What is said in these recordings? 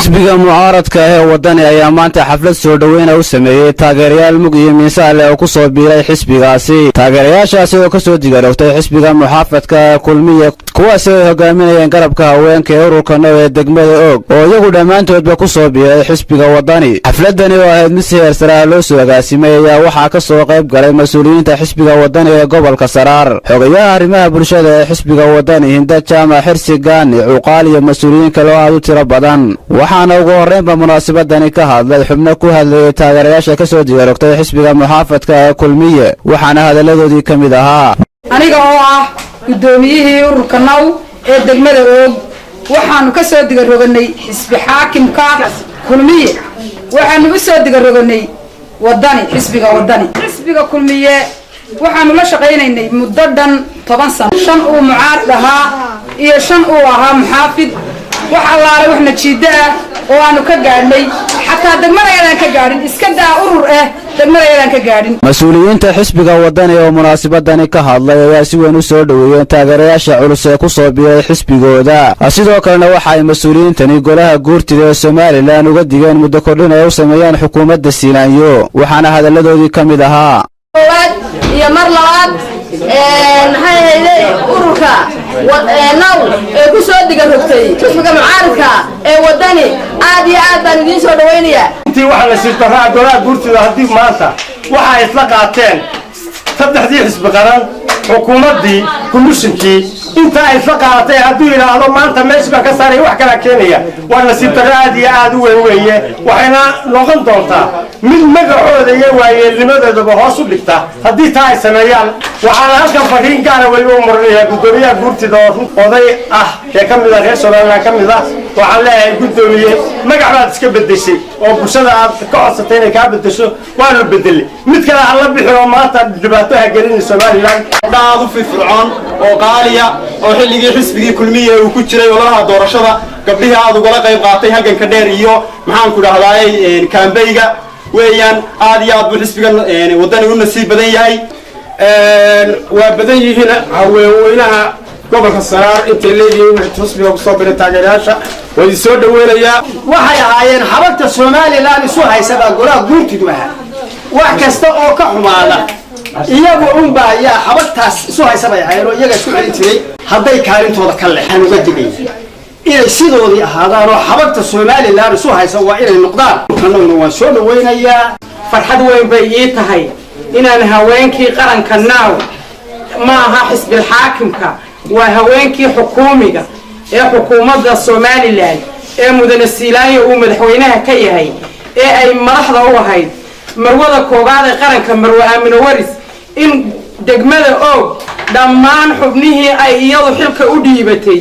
xisbiga mucaaradka ee wadani ayaa maanta xaflad soo dhaweyn u sameeyay taageerayaal mug iyo miisaal oo ku soo biiray xisbigaasi. taageerayaashaasi oo ka soo digaroogtay xisbiga muxaafadka kulmiye kuwaas oo hogaaminayeen garabka haweenka ee ururka Now ee degmada Og oo iyagu dhamaantoodba ku soo biiray xisbiga wadani. xafladani oo ahayd mid si heer sare loo soo agaasimay ayaa waxaa ka soo qayb galay mas'uuliyiinta xisbiga wadani ee gobolka Saraar, xogayaha arrimaha bulshada ee xisbiga wadani Hinda Jaamac Xirsi Gaani, cuqaal iyo mas'uuliyiin kale oo aad u tiro badan. waxaana ugu horreynba munaasabadani ka hadlay xubno ku hadlayay taageerayaasha ka soo digaroogtay xisbiga muxaafadka ee kulmiye, waxaana hadalladoodii ka mid ahaa aniga oo ah gudoomiyihii ururka Now ee degmada Og. waxaanu ka soo digarognay xisbi xaakimka kulmiye, waxaanu u soo digarognay wadani, xisbiga wadani. xisbiga kulmiye waxaanu la shaqaynaynay muddo dhan 10 sano, 5 uu mucaarad ahaa iyo 5 uu ahaa muxaafid. waxa la wax najiida oo aanu ka gaadhnay xataa degmadayadan ka gaadhin, iska daa urur degmadayadan ka gaadhin. mas'uuliyiinta xisbiga wadani oo munaasabadani ka hadlay ayaa si weyn u soo dhaweeyeen taageerayaasha culus ee ku soo biiray xisbigooda. sidoo kalena waxa ay mas'uuliyiintani golaha guurtida ee Soomaaliland uga digeen muddo kordhin ay u sameeyaan xukuumadda Siinaanyo, waxaana hadalladoodii ka mid ahaa iyo mar labaad ururka Now ee ku soo digarogtay xisbiga mucaaradka ee wadani aad iyo aad baan idin soo dhaweynayaa. intii waxa la siirtaa golaha guurtida hadii maanta waxa ay isla qaateen saddexdii xisbi qaran xukuumaddii komishinkii inta ay isla qaadatay hadduu yiraahdo maanta meesha ka saaray wax kala keenaya waa la siirtaa aad iyo aad u weeye waxayna noqon doontaa mid magacooda iyo waayeelnimadoodaba hoos u dhigta haddii taa ay sameeyaan. waxaana halkan fariin gaar ah weliba u marinayaa gudoomiyaha guurtida oo oday ah ee ka mid ah reer Soomaaliland ka mid ah. waxaan leeyahay gudoomiye magac baad iska bedeshay oo bulshada aad ka codsatay inay ka bedesho waa la bedelay mid kale aan la bixin oo maanta dhibaato ha gelin Soomaaliland. dhaad u firfircoon oo qaaliya oo xilligii xisbigii kulmiye uu ku jiray ololaha doorashada gabdhihi aad uga qayb qaatay halganka dheer iyo maxaan ku dhahdaay kaambeyga weeyaan aad iyo aad buu xisbigan wadani u nasiib badan yahay. waa badan yihiin haweenweynaha gobolka Saraar inta leeyihiin xisbiga ku soo biiray taageerayaasha way soo dhaweynayaa. waxay ahaayeen xabadka Soomaaliland isu haysada golaha guurtidu wax kasta oo ka xumaada iyagu unbaa yaa xabadtaas isu haysabay ayro iyaga isku celin jiray. hadday kaalintooda ka leexan uga digay inay sidoodii ahaadaan oo xabadka Soomaaliland isu haysa waa inay noqdaan. kanuna waan soo dhaweynayaa. farxad weyn bay ii tahay inaan haweenkii qaranka Now ma aha xisbi xaakimka, waa haweenkii xukuumiga ee xukuumadda Soomaaliland ee mudane Siinaanyo uu madaxweynaha ka yahay ee ay madaxda u ahayd marwada koobaad ee qaranka Marwo Aamino Waris in degmada Og dhammaan xubnihii ay iyadu xilka u dhiibatay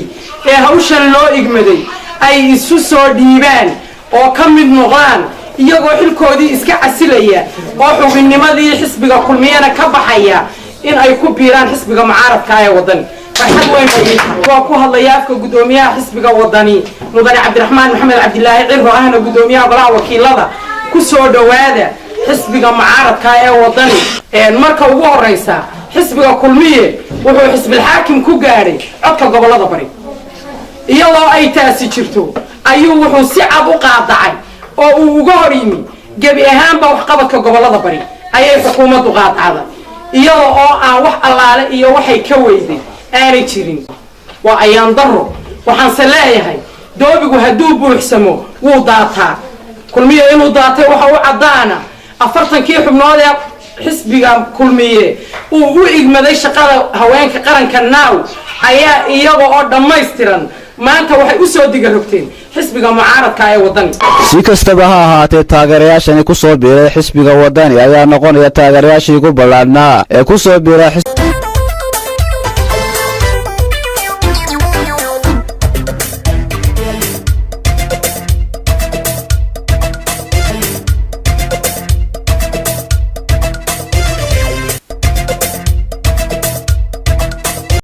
ee hawshan loo igmaday ay isu soo dhiibaan oo ka mid noqdaan iyagoo xilkoodii iska casilaya oo xubinnimadii xisbiga kulmiyana ka baxaya in ay ku biiraan xisbiga mucaaradka ee wadani. farxad weyn bay waa ku hadlaya afka gudoomiyaha xisbiga wadani mudane Cabdiraxmaan Maxamed Cabdilaahi Cirro ahna gudoomiyaha golaha wakiilada ku soo dhawaada xisbiga mucaaradka ee wadani. marka ugu horeysa xisbiga kulmiye wuxuu xisbi xaakim ku gaaray codka gobolada bari, iyadoo ay taasi jirto ayuu wuxuu si cad u qaadacay oo uu uga hor yimi gabi ahaanba wax qabadka gobolada bari ayay xukuumaddu qaadacday iyadoo oo aan wax allaale iyo waxay ka weyday aanay jirin. waa ayaan daro. waxaanse leeyahay doobigu hadduu buuxsamo wuu daataa. kulmiye inuu daatay waxa u caddaana 40kii xubnood ee xisbiga kulmiye uu u igmaday shaqada haweenka qaranka Now ayaa iyaga oo dhammaystiran maanta waxay u soo digarogteen xisbiga mucaaradka ee wadani. si kastaba ha ahaatee taageerayaashani ku soo biiray xisbiga wadani ayaa noqonaya taageerayaashii ugu ballaadhnaa ee ku soo biiray